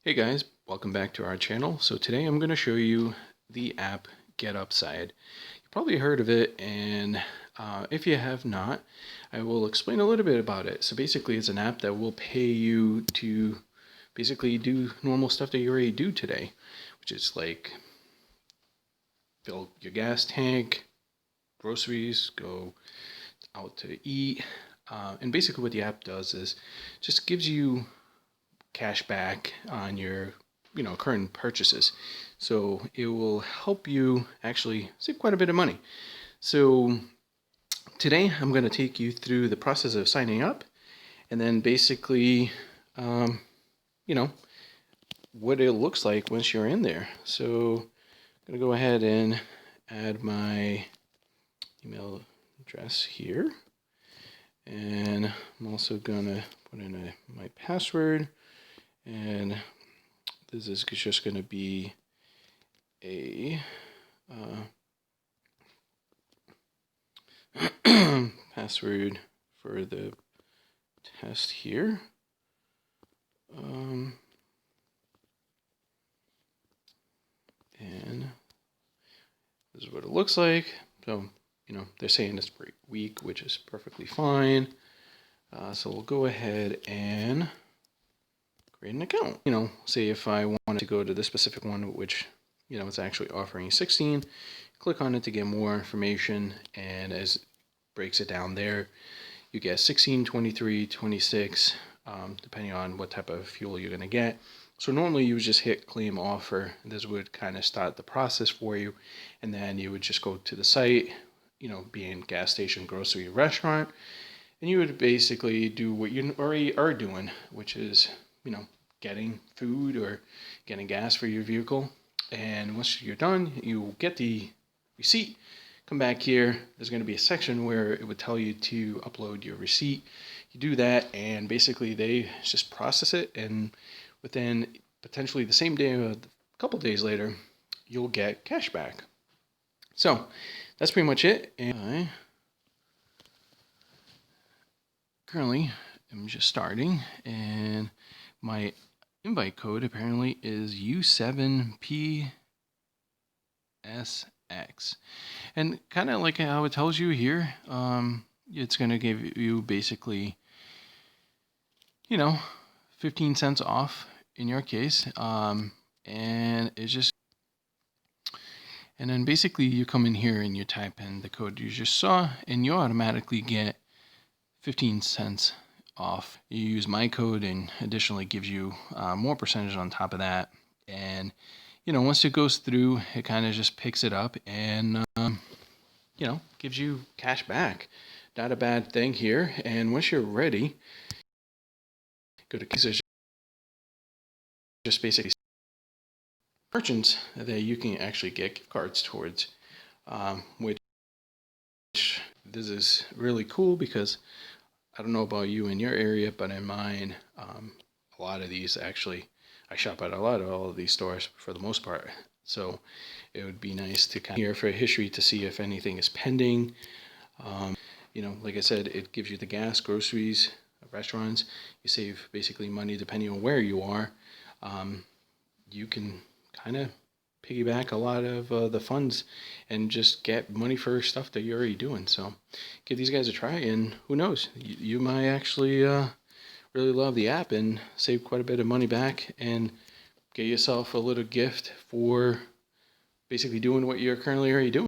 Hey guys, welcome back to our channel. So today I'm going to show you the app Getupside. You probably heard of it, and if you have not, I will explain a little bit about it. So basically it's an app that will pay you to basically do normal stuff that you already do today, which is like fill your gas tank, groceries, go out to eat. And basically what the app does is just gives you cash back on your current purchases, so it will help you actually save quite a bit of money. So today I'm going to take you through the process of signing up, and then basically what it looks like once you're in there. So I'm going to go ahead and add my email address here, and I'm also going to put in my password. And this is just going to be a password for the test here. And this is what it looks like. So, they're saying it's for a week, which is perfectly fine. So we'll go ahead and create an account. Say if I wanted to go to this specific one, which it's actually offering 16, click on it to get more information, and as it breaks it down there, you get 16, 23, 26, depending on what type of fuel you're going to get. So normally you would just hit claim offer. This would kind of start the process for you, and then you would just go to the site, being gas station, grocery, restaurant, and you would basically do what you already are doing, which is getting food or getting gas for your vehicle. And once you're done, you get the receipt, come back here. There's going to be a section where it would tell you to upload your receipt. You do that, and basically they just process it, and within potentially the same day or a couple days later, you'll get cash back. So that's pretty much it. And I currently am just starting, and my invite code apparently is U7PSX. And kind of like how it tells you here, it's going to give you basically, 15 cents off in your case. And it's just, and then basically you come in here and you type in the code you just saw, and you automatically get 15 cents off. You use my code, and additionally gives you more percentage on top of that. And once it goes through, it kind of just picks it up and gives you cash back. Not a bad thing here. And once you're ready, go to just basically merchants that you can actually get gift cards towards, which this is really cool because I don't know about you in your area, but in mine, a lot of these actually, I shop at a lot of all of these stores for the most part. So it would be nice to kind of hear for history to see if anything is pending. Like I said, it gives you the gas, groceries, restaurants. You save basically money depending on where you are. You can kind of piggyback a lot of the funds and just get money for stuff that you're already doing. So give these guys a try, and who knows, you might actually really love the app and save quite a bit of money back and get yourself a little gift for basically doing what you're currently already doing.